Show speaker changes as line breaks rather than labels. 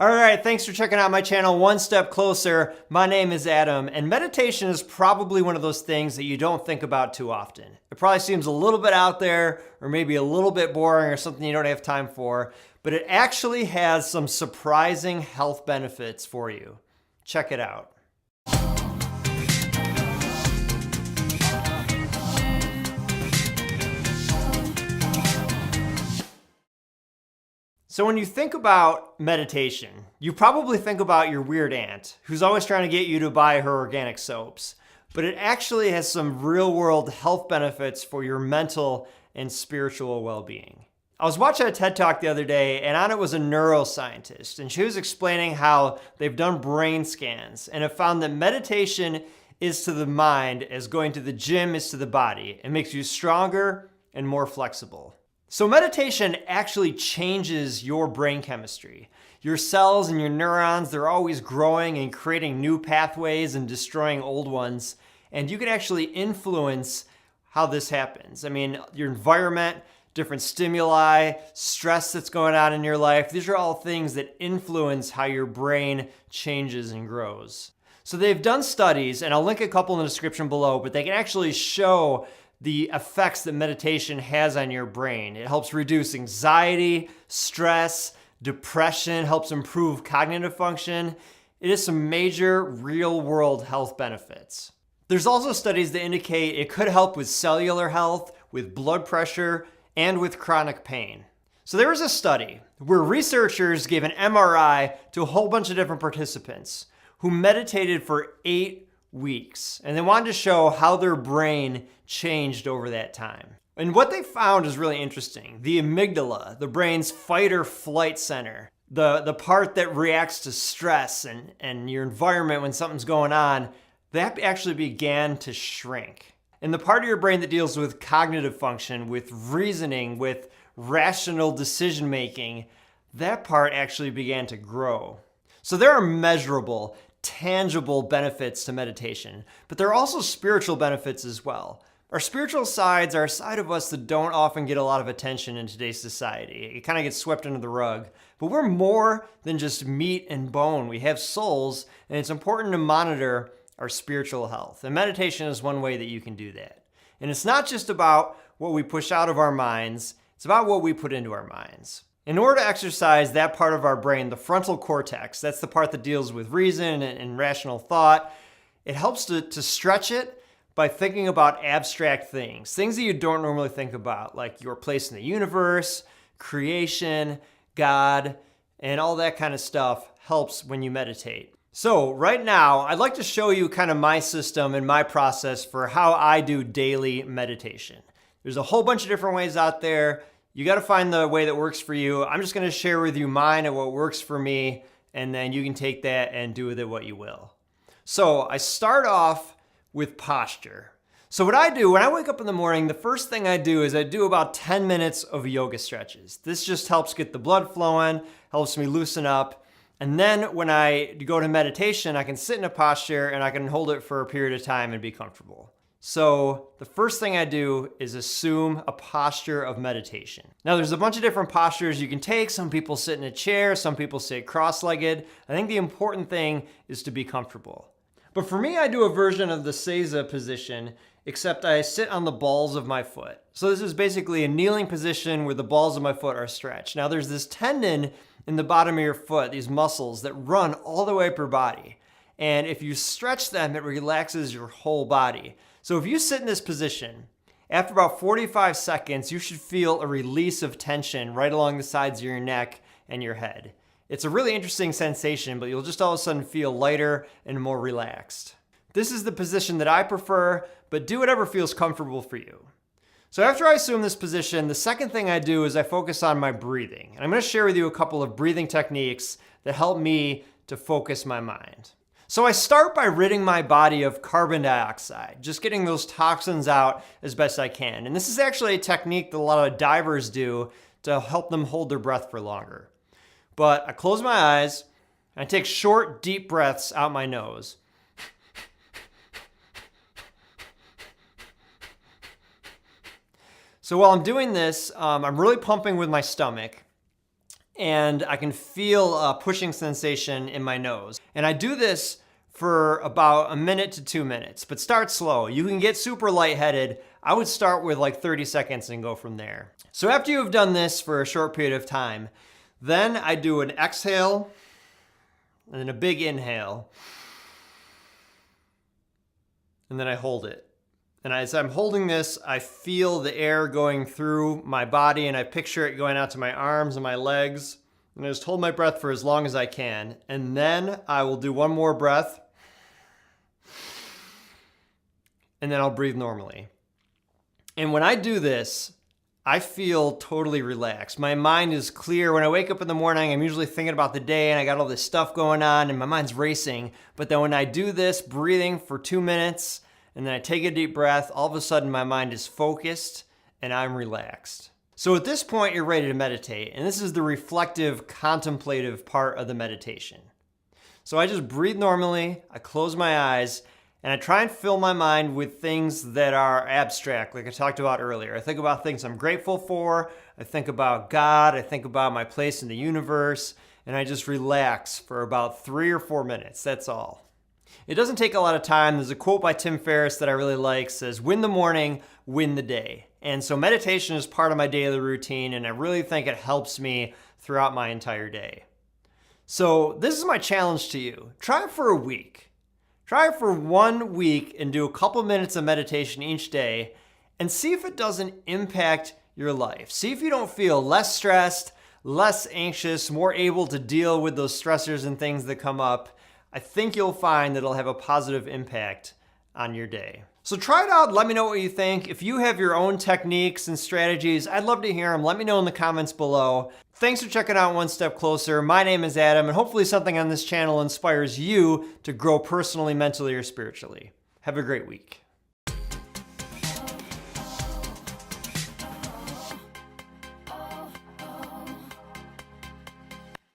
All right, thanks for checking out my channel, One Step Closer. My name is Adam, and meditation is probably one of those things that you don't think about too often. It probably seems a little bit out there, or maybe a little bit boring, or something you don't have time for, but it actually has some surprising health benefits for you. Check it out. So when you think about meditation, you probably think about your weird aunt who's always trying to get you to buy her organic soaps. But it actually has some real-world health benefits for your mental and spiritual well-being. I was watching a TED Talk the other day, and on it was a neuroscientist, and she was explaining how they've done brain scans and have found that meditation is to the mind as going to the gym is to the body. It makes you stronger and more flexible. So meditation actually changes your brain chemistry. Your cells and your neurons, they're always growing and creating new pathways and destroying old ones. And you can actually influence how this happens. I mean, your environment, different stimuli, stress that's going on in your life, these are all things that influence how your brain changes and grows. So they've done studies, and I'll link a couple in the description below, but they can actually show the effects that meditation has on your brain. It helps reduce anxiety, stress, depression, helps improve cognitive function. It has some major real-world health benefits. There's also studies that indicate it could help with cellular health, with blood pressure, and with chronic pain. So there was a study where researchers gave an MRI to a whole bunch of different participants who meditated for 8 weeks, and they wanted to show how their brain changed over that time. And what they found is really interesting. The amygdala, the brain's fight or flight center, the part that reacts to stress and your environment when something's going on, that actually began to shrink. And the part of your brain that deals with cognitive function, with reasoning, with rational decision making, that part actually began to grow. So there are measurable, tangible benefits to meditation, but there are also spiritual benefits as well. Our spiritual sides are a side of us that don't often get a lot of attention in today's society. It kind of gets swept under the rug. But we're more than just meat and bone. We have souls, and it's important to monitor our spiritual health. And meditation is one way that you can do that. And it's not just about what we push out of our minds, it's about what we put into our minds. In order to exercise that part of our brain, the frontal cortex, that's the part that deals with reason and rational thought, it helps to stretch it by thinking about abstract things that you don't normally think about, like your place in the universe, creation, God, and all that kind of stuff helps when you meditate. So right now, I'd like to show you kind of my system and my process for how I do daily meditation. There's a whole bunch of different ways out there. You got to find the way that works for you. I'm just going to share with you mine and what works for me, and then you can take that and do with it what you will. So I start off with posture. So what I do when I wake up in the morning, the first thing I do is I do about 10 minutes of yoga stretches. This just helps get the blood flowing, helps me loosen up. And then when I go to meditation, I can sit in a posture and I can hold it for a period of time and be comfortable. So the first thing I do is assume a posture of meditation. Now there's a bunch of different postures you can take. Some people sit in a chair, some people sit cross-legged. I think the important thing is to be comfortable. But for me, I do a version of the Seiza position, except I sit on the balls of my foot. So this is basically a kneeling position where the balls of my foot are stretched. Now there's this tendon in the bottom of your foot, these muscles that run all the way up your body. And if you stretch them, it relaxes your whole body. So if you sit in this position, after about 45 seconds, you should feel a release of tension right along the sides of your neck and your head. It's a really interesting sensation, but you'll just all of a sudden feel lighter and more relaxed. This is the position that I prefer, but do whatever feels comfortable for you. So after I assume this position, the second thing I do is I focus on my breathing. And I'm going to share with you a couple of breathing techniques that help me to focus my mind. So I start by ridding my body of carbon dioxide, just getting those toxins out as best I can. And this is actually a technique that a lot of divers do to help them hold their breath for longer. But I close my eyes, and I take short, deep breaths out my nose. So while I'm doing this, I'm really pumping with my stomach. and I can feel a pushing sensation in my nose. And I do this for about 1 to 2 minutes, but start slow. You can get super lightheaded. I would start with like 30 seconds and go from there. So after you've done this for a short period of time, then I do an exhale and then a big inhale. And then I hold it. And as I'm holding this, I feel the air going through my body, and I picture it going out to my arms and my legs. And I just hold my breath for as long as I can. And then I will do one more breath. And then I'll breathe normally. And when I do this, I feel totally relaxed. My mind is clear. When I wake up in the morning, I'm usually thinking about the day and I got all this stuff going on and my mind's racing. But then when I do this, breathing for 2 minutes, and then I take a deep breath, all of a sudden my mind is focused and I'm relaxed. So at this point, you're ready to meditate. And this is the reflective, contemplative part of the meditation. So I just breathe normally, I close my eyes, and I try and fill my mind with things that are abstract, like I talked about earlier. I think about things I'm grateful for, I think about God, I think about my place in the universe, and I just relax for about 3 or 4 minutes, that's all. It doesn't take a lot of time. There's a quote by Tim Ferriss that I really like, says, "Win the morning, win the day." And so meditation is part of my daily routine, and I really think it helps me throughout my entire day. So this is my challenge to you. Try it for a week. Try it for 1 week and do a couple minutes of meditation each day and see if it doesn't impact your life. See if you don't feel less stressed, less anxious, more able to deal with those stressors and things that come up. I think you'll find that it'll have a positive impact on your day. So try it out. Let me know what you think. If you have your own techniques and strategies, I'd love to hear them. Let me know in the comments below. Thanks for checking out One Step Closer. My name is Adam, and hopefully something on this channel inspires you to grow personally, mentally, or spiritually. Have a great week.